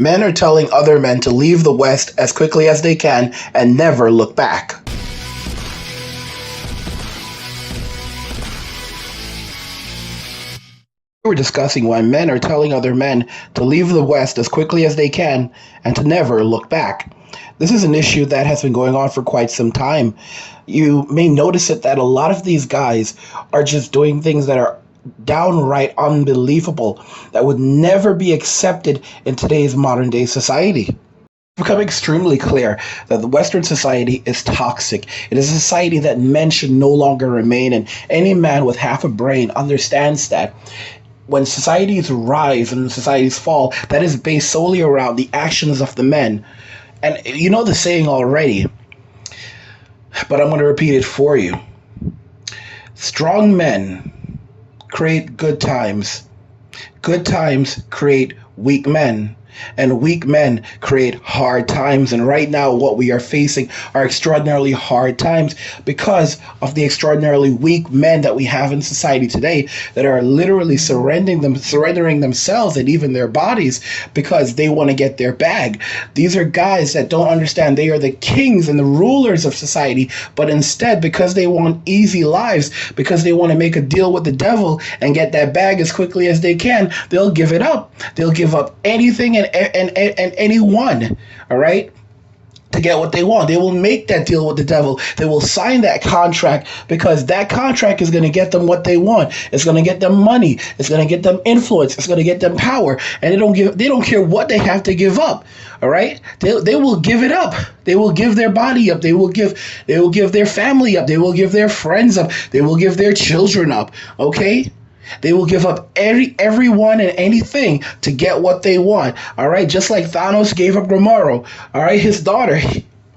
Men are telling other men to leave the West as quickly as they can and never look back. We're discussing why men are telling other men to leave the West as quickly as they can and to never look back. This is an issue that has been going on for quite some time. You may notice it that a lot of these guys are just doing things that are downright unbelievable, that would never be accepted in today's modern day society. It's become extremely clear that the Western society is toxic. It is a society that men should no longer remain in. Any man with half a brain understands that when societies rise and societies fall, that is based solely around the actions of the men. And you know the saying already, but I'm going to repeat it for you. Strong men create good times. Good times create weak men. And weak men create hard times. And right now, what we are facing are extraordinarily hard times because of the extraordinarily weak men that we have in society today that are literally surrendering themselves and even their bodies because they want to get their bag. These are guys that don't understand they are the kings and the rulers of society, but instead, because they want easy lives, because they want to make a deal with the devil and get that bag as quickly as they can, they'll give it up. They'll give up anything and anyone, all right, to get what they want. They will make that deal with the devil. They will sign that contract because that contract is going to get them what they want. It's going to get them money. It's going to get them influence. It's going to get them power. And they don't care what they have to give up. All right, they will give it up. They will give their body up. They will give their family up. They will give their friends up. They will give their children up. Okay. They will give up everyone and anything to get what they want. All right. Just like Thanos gave up Gamora. All right. His daughter.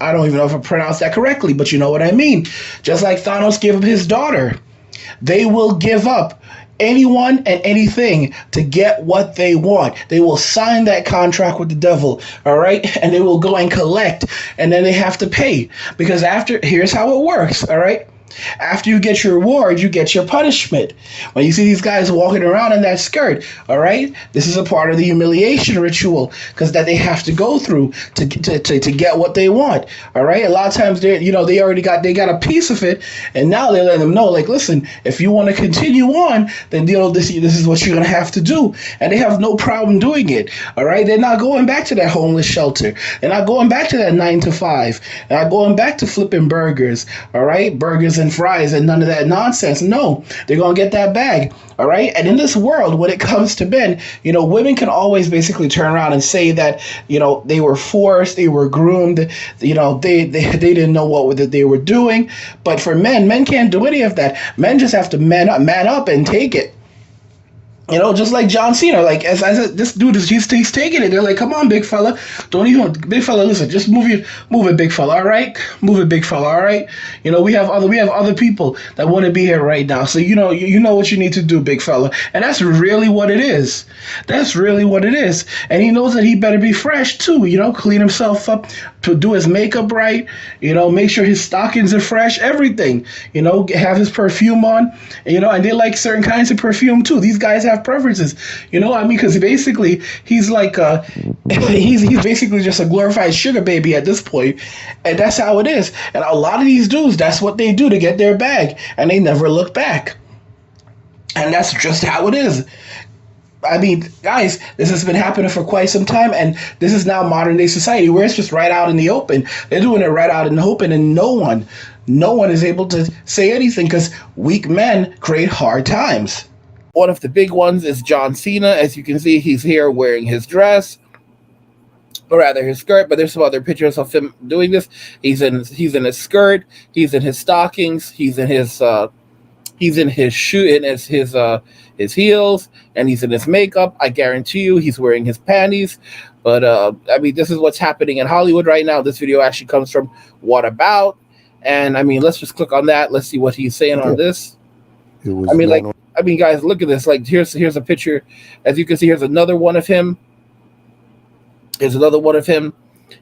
I don't even know if I pronounced that correctly, but you know what I mean. Just like Thanos gave up his daughter. They will give up anyone and anything to get what they want. They will sign that contract with the devil. All right. And they will go and collect. And then they have to pay. Because here's how it works. All right. After you get your reward, you get your punishment. When you see these guys walking around in that skirt, all right, this is a part of the humiliation ritual because that they have to go through to get what they want. All right, a lot of times they got a piece of it, and now they let them know, like, listen, if you want to continue on, then this is what you're gonna have to do, and they have no problem doing it. All right, they're not going back to that homeless shelter. They're not going back to that 9 to 5. They're not going back to flipping burgers. All right, burgers and fries and none of that nonsense. No, they're gonna get that bag. All right. And in this world, when it comes to men, women can always basically turn around and say that they were forced, they were groomed, they didn't know what they were doing. But for men can't do any of that. Men just have to man up and take it. Just like John Cena, like as I said, this dude he's taking it. They're like, come on, big fella, big fella, listen, just move it, big fella, all right, move it, big fella, all right. We have other people that want to be here right now, so you know what you need to do, big fella, and that's really what it is. That's really what it is, and he knows that he better be fresh too. Clean himself up, to do his makeup right. Make sure his stockings are fresh, everything. Have his perfume on. And they like certain kinds of perfume too. These guys have preferences, because basically he's like he's basically just a glorified sugar baby at this point, and that's how it is. And a lot of these dudes, that's what they do to get their bag, and they never look back. And that's just how it is. I mean, guys, this has been happening for quite some time, and this is now modern day society where it's just right out in the open. They're doing it right out in the open, and no one is able to say anything because weak men create hard times. One of the big ones is John Cena. As you can see, he's here wearing his dress, or rather his skirt, but there's some other pictures of him doing this. He's in his skirt, he's in his stockings, he's in his his heels, and he's in his makeup. I guarantee you he's wearing his panties. But this is what's happening in Hollywood right now. This video actually comes from What About? And let's just click on that. Let's see what he's saying on this. Guys, look at this. Like, here's a picture. As you can see, here's another one of him.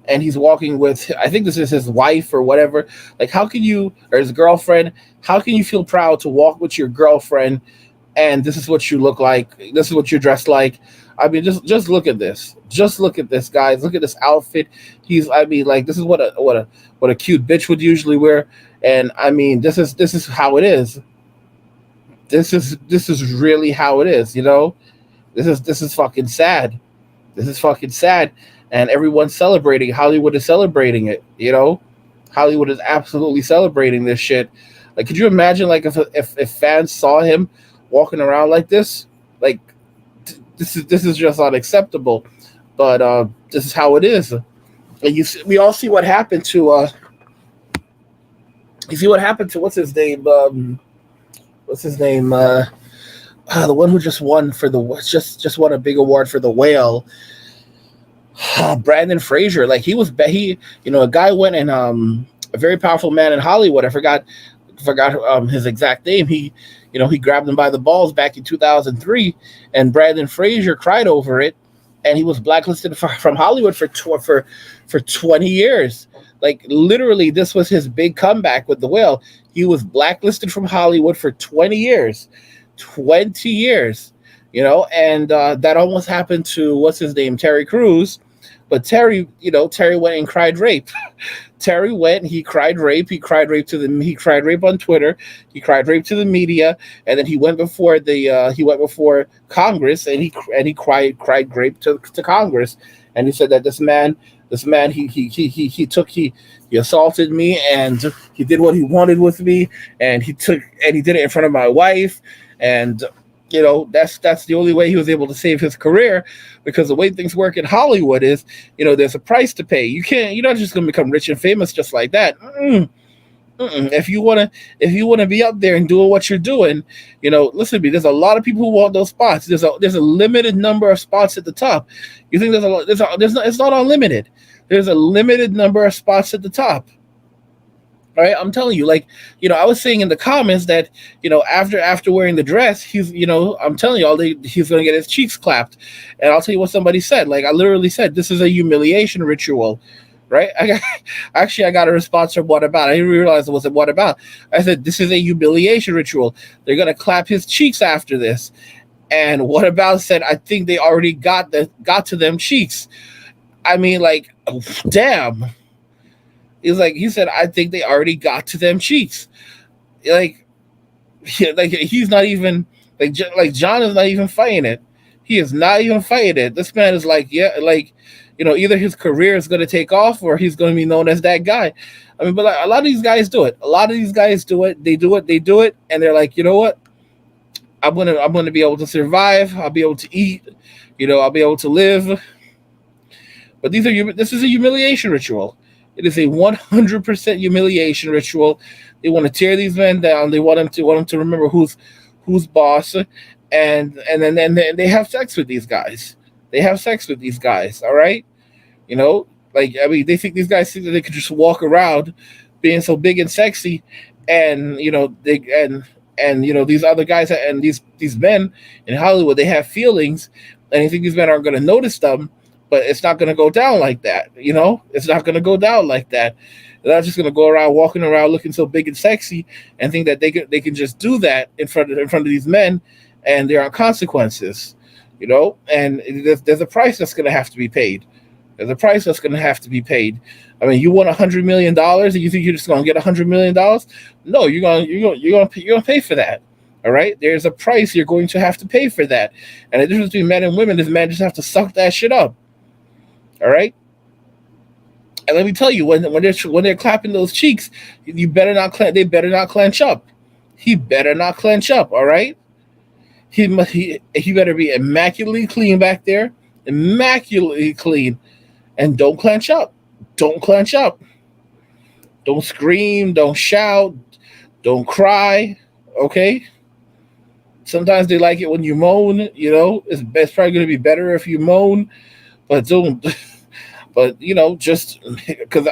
And he's walking with, I think this is his wife or whatever. Like, how can you, or his girlfriend, how can you feel proud to walk with your girlfriend and this is what you look like, this is what you're dressed like? Just look at this. Just look at this, guys. Look at this outfit. I mean, like, this is what a cute bitch would usually wear. And I mean, this is how it is. This is really how it is. This is fucking sad. This is fucking sad. And everyone's celebrating. Hollywood is celebrating it. Hollywood is absolutely celebrating this shit. Like, could you imagine, like, if fans saw him walking around like this? Like, this is just unacceptable. But this is how it is. And we all see what happened to. You see what happened to what's his name? What's his name? The one who just won for the just won a big award for The Whale. Brandon Fraser. Like, a guy went and a very powerful man in Hollywood. I forgot his exact name. He grabbed him by the balls back in 2003, and Brandon Fraser cried over it, and he was blacklisted from Hollywood for 20 years. Like, literally, this was his big comeback with The Whale. He was blacklisted from Hollywood for 20 years. 20 years, and that almost happened to, what's his name, Terry Crews. But Terry went and cried rape. Terry went, he cried rape. He cried rape on Twitter. He cried rape to the media, and then he went before Congress, and he cried rape to Congress, and he said that this man he assaulted me, and he did what he wanted with me, and he did it in front of my wife, and that's the only way he was able to save his career, because the way things work in Hollywood is, there's a price to pay. You're not just going to become rich and famous just like that. If you wanna be up there and doing what you're doing, listen to me. There's a lot of people who want those spots. There's a limited number of spots at the top. You think it's not unlimited. There's a limited number of spots at the top. All right, I'm telling you, like, I was saying in the comments that, after wearing the dress, I'm telling you, he's gonna get his cheeks clapped, and I'll tell you what somebody said. Like, I literally said, this is a humiliation ritual, right? I got a response from What About. I didn't realize it was a What About. I said, this is a humiliation ritual. They're gonna clap his cheeks after this, and What About said, I think they already got to them cheeks. I mean, like, damn. He said, I think they already got to them cheeks. Like, he's not even, like John is not even fighting it. He is not even fighting it. This man is like, yeah, like, either his career is going to take off or he's going to be known as that guy. I mean, but like, a lot of these guys do it. They do it. And they're like, you know what? I'm going to be able to survive. I'll be able to eat, I'll be able to live. But this is a humiliation ritual. It is a 100% humiliation ritual. They want to tear these men down. They want them to remember who's boss, and then they have sex with these guys. All right, like, I mean, they think these guys think that they could just walk around being so big and sexy, and these other guys and these men in Hollywood, they have feelings, and they think these men aren't going to notice them. But it's not going to go down like that, It's not going to go down like that. They're not just going to go around walking around looking so big and sexy and think that they can just do that in front of these men, and there are consequences, And there's a price that's going to have to be paid. I mean, you want $100 million, and you think you're just going to get $100 million? No, you're going to pay for that. All right, there's a price you're going to have to pay for that, and the difference between men and women is men just have to suck that shit up. All right, and let me tell you, when they're clapping those cheeks, you better not they better not clench up. He better not clench up. All right, he better be immaculately clean back there, immaculately clean, and don't clench up. Don't clench up. Don't scream. Don't shout. Don't cry. Okay. Sometimes they like it when you moan. It's probably going to be better if you moan, but don't. But just because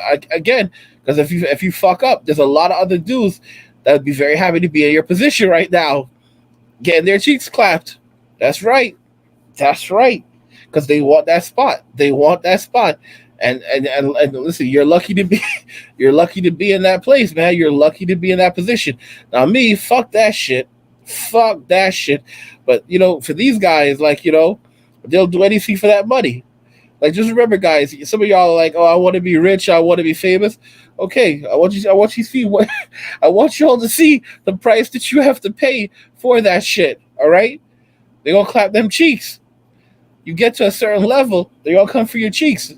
if you fuck up, there's a lot of other dudes that would be very happy to be in your position right now, getting their cheeks clapped. That's right, because they want that spot. And listen, you're lucky to be in that place, man. You're lucky to be in that position. Now, me, fuck that shit. But for these guys, like, they'll do anything for that money. Like, just remember, guys. Some of y'all are like, "Oh, I want to be rich. I want to be famous." Okay, I want you to see what I want y'all to see the price that you have to pay for that shit. All right, they gonna clap them cheeks. You get to a certain level, they all come for your cheeks.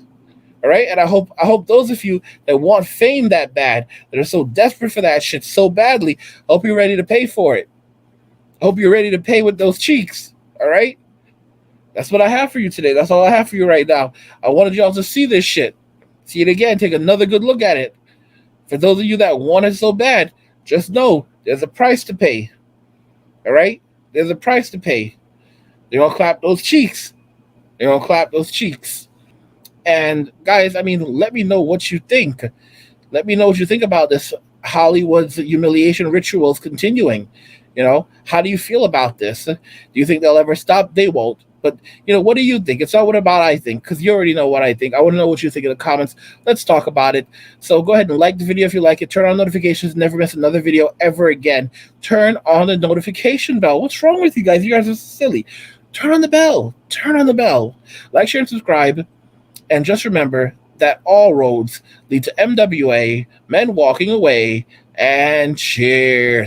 All right, and I hope those of you that want fame that bad, that are so desperate for that shit so badly, I hope you're ready to pay for it. I hope you're ready to pay with those cheeks. All right, that's what I have for you today. That's all I have for you right now. I wanted y'all to see this shit, see it again, take another good look at it. For those of you that want it so bad, just know there's a price to pay. All right, there's a price to pay. They're gonna clap those cheeks. They're gonna clap those cheeks. And guys, I mean, let me know what you think. Let me know what you think about this Hollywood's humiliation rituals continuing. How do you feel about this? Do you think they'll ever stop? They won't. But what do you think? It's not what about I think, because you already know what I think. I want to know what you think in the comments. Let's talk about it. So go ahead and like the video if you like it. Turn on notifications. Never miss another video ever again. Turn on the notification bell. What's wrong with you guys? You guys are silly. Turn on the bell. Turn on the bell. Like, share, and subscribe. And just remember that all roads lead to MWA, men walking away, and cheers.